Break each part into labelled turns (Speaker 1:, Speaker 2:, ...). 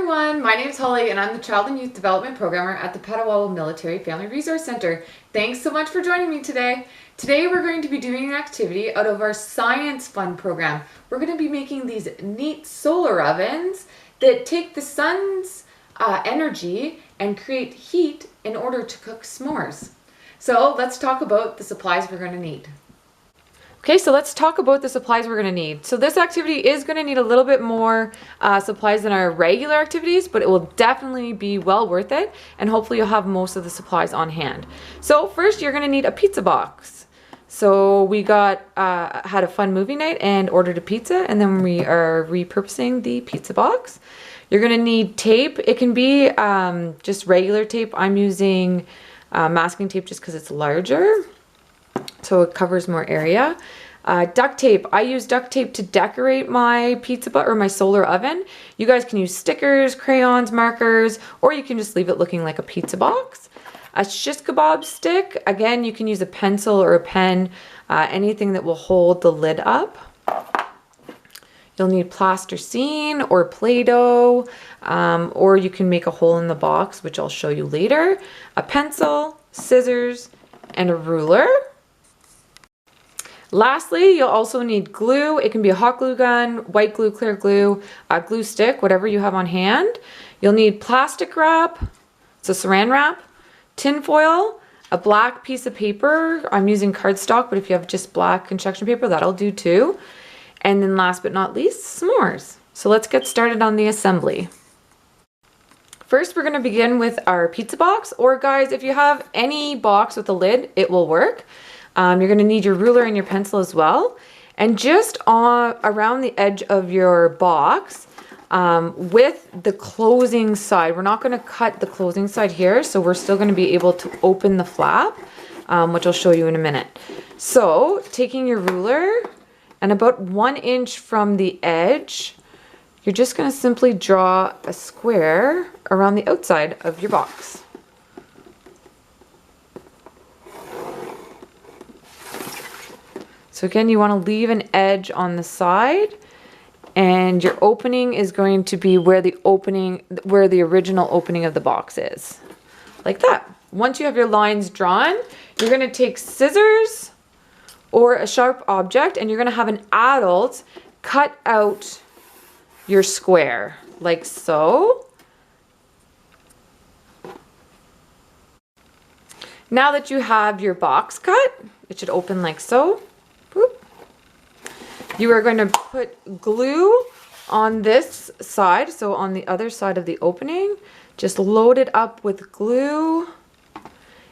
Speaker 1: everyone, my name is Holly and I'm the Child and Youth Development Programmer at the Petawawa Military Family Resource Center. Thanks so much for joining me today. Today we're going to be doing an activity out of our Science Fun program. We're going to be making these neat solar ovens that take the sun's energy and create heat in order to cook s'mores. So let's talk about the supplies we're going to need. Okay, so let's talk about the supplies we're going to need. So this activity is going to need a little bit more supplies than our regular activities, but it will definitely be well worth it, and hopefully you'll have most of the supplies on hand. So first you're going to need a pizza box. So we had a fun movie night and ordered a pizza, and then we are repurposing the pizza box. You're going to need tape. It can be just regular tape. I'm using masking tape just because it's larger, so it covers more area. Duct tape. I use duct tape to decorate my pizza or my solar oven. You guys can use stickers, crayons, markers, or you can just leave it looking like a pizza box. A shish kebab stick. Again, you can use a pencil or a pen, anything that will hold the lid up. You'll need plasticine or Play-Doh, or you can make a hole in the box, which I'll show you later. A pencil, scissors, and a ruler. Lastly, you'll also need glue. It can be a hot glue gun, white glue, clear glue, a glue stick, whatever you have on hand. You'll need plastic wrap, so saran wrap, tin foil, a black piece of paper. I'm using cardstock, but if you have just black construction paper, that'll do too. And then last but not least, s'mores. So let's get started on the assembly. First, we're going to begin with our pizza box, or guys, if you have any box with a lid, it will work. You're going to need your ruler and your pencil as well. And just around the edge of your box, with the closing side, we're not going to cut the closing side here, so we're still going to be able to open the flap, which I'll show you in a minute. So, taking your ruler, and about 1 inch from the edge, you're just going to simply draw a square around the outside of your box. So again, you want to leave an edge on the side, and your opening is going to be where the original opening of the box is. Like that. Once you have your lines drawn, you're going to take scissors or a sharp object, and you're going to have an adult cut out your square, like so. Now that you have your box cut, it should open like so. You are going to put glue on this side, so on the other side of the opening. Just load it up with glue,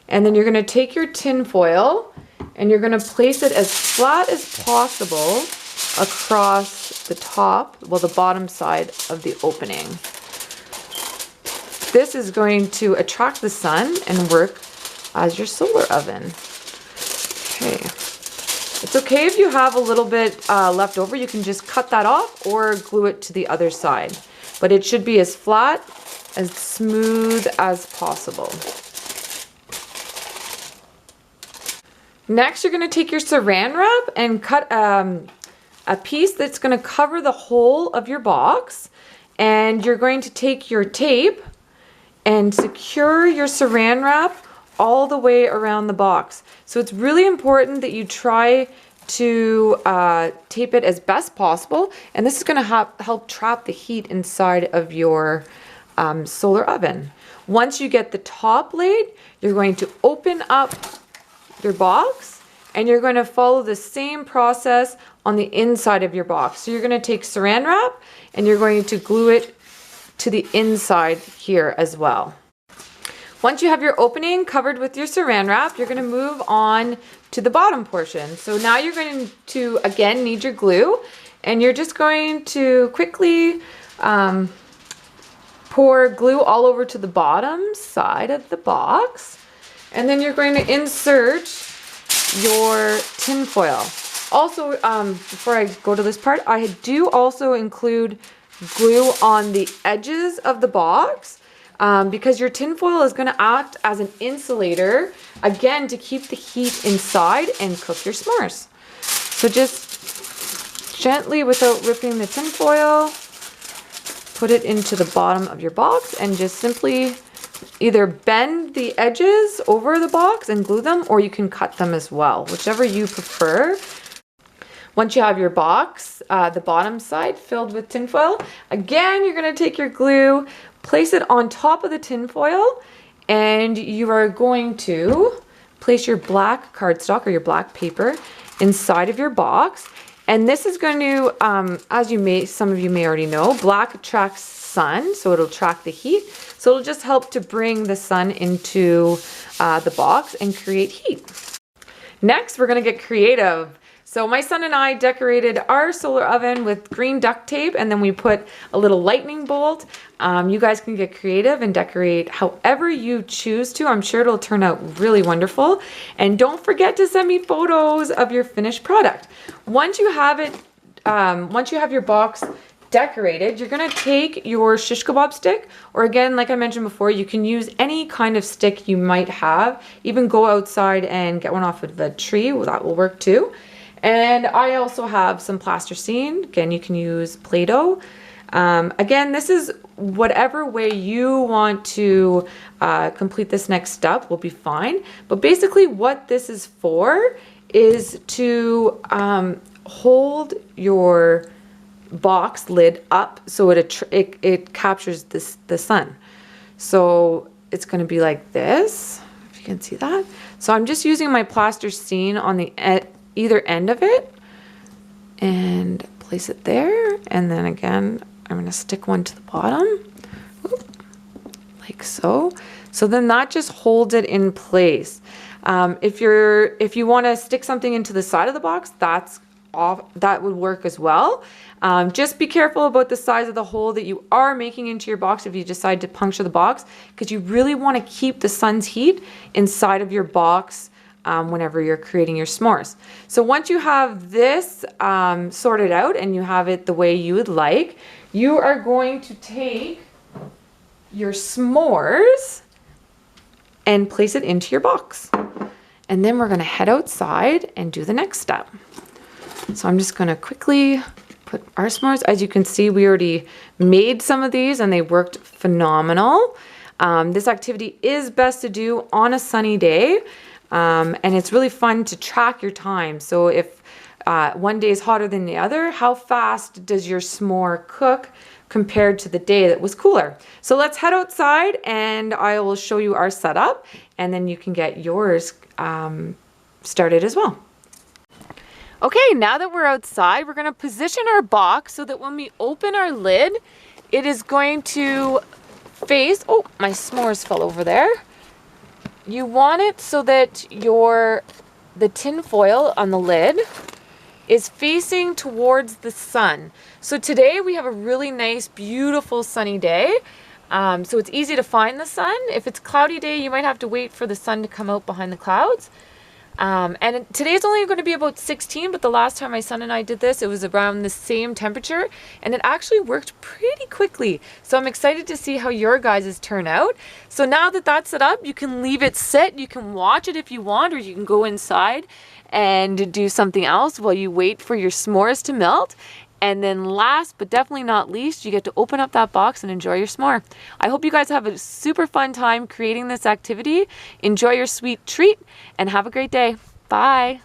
Speaker 1: and then you're going to take your tin foil and you're going to place it as flat as possible across the top, well, the bottom side of the opening. This is going to attract the sun and work as your solar oven. Okay. It's okay if you have a little bit left over. You can just cut that off or glue it to the other side. But it should be as flat, as smooth as possible. Next, you're going to take your saran wrap and cut a piece that's going to cover the whole of your box. And you're going to take your tape and secure your saran wrap all the way around the box. So it's really important that you try to tape it as best possible, and this is going to help trap the heat inside of your solar oven. Once you get the top laid, you're going to open up your box, and you're going to follow the same process on the inside of your box. So you're going to take saran wrap and you're going to glue it to the inside here as well. Once you have your opening covered with your saran wrap, you're going to move on to the bottom portion. So now you're going to, again, need your glue, and you're just going to quickly pour glue all over to the bottom side of the box, and then you're going to insert your tin foil. Also, before I go to this part, I do also include glue on the edges of the box, because your tin foil is going to act as an insulator, again, to keep the heat inside and cook your s'mores. So just gently, without ripping the tin foil, put it into the bottom of your box and just simply either bend the edges over the box and glue them, or you can cut them as well, whichever you prefer. Once you have your box, the bottom side filled with tinfoil, again, you're going to take your glue, place it on top of the tinfoil, and you are going to place your black cardstock or your black paper inside of your box. And this is going to, some of you may already know, black attracts sun, so it'll attract the heat. So it'll just help to bring the sun into the box and create heat. Next, we're going to get creative. So my son and I decorated our solar oven with green duct tape, and then we put a little lightning bolt. You guys can get creative and decorate however you choose to. I'm sure it'll turn out really wonderful. And don't forget to send me photos of your finished product. Once you have it, once you have your box decorated, you're gonna take your shish kebab stick, or again, like I mentioned before, you can use any kind of stick you might have. Even go outside and get one off of the tree, well, that will work too. And I also have some plasticine. Again, you can use Play-Doh. Again, this is whatever way you want to complete this next step will be fine. But basically what this is for is to hold your box lid up so it captures the sun. So it's going to be like this, if you can see that. So I'm just using my plasticine on the either end of it and place it there, and then again I'm going to stick one to the bottom, like so. So then that just holds it in place. If you want to stick something into the side of the box, that would work as well. Just be careful about the size of the hole that you are making into your box if you decide to puncture the box, because you really want to keep the sun's heat inside of your box whenever you're creating your s'mores. So once you have this sorted out and you have it the way you would like, you are going to take your s'mores and place it into your box. And then we're going to head outside and do the next step. So I'm just going to quickly put our s'mores. As you can see, we already made some of these and they worked phenomenal. This activity is best to do on a sunny day. And it's really fun to track your time. So if one day is hotter than the other, how fast does your s'more cook compared to the day that was cooler? So let's head outside and I will show you our setup, and then you can get yours started as well. Okay, now that we're outside, we're going to position our box so that when we open our lid, it is going to face, oh, my s'mores fell over there. You want it so that the tin foil on the lid is facing towards the sun. So today we have a really nice, beautiful sunny day. So it's easy to find the sun. If it's a cloudy day, you might have to wait for the sun to come out behind the clouds. And today's only going to be about 16, but the last time my son and I did this, it was around the same temperature, and it actually worked pretty quickly. So I'm excited to see how your guys' turn out. So now that that's set up, you can leave it sit. You can watch it if you want, or you can go inside and do something else while you wait for your s'mores to melt. And then last, but definitely not least, you get to open up that box and enjoy your s'more. I hope you guys have a super fun time creating this activity. Enjoy your sweet treat and have a great day. Bye.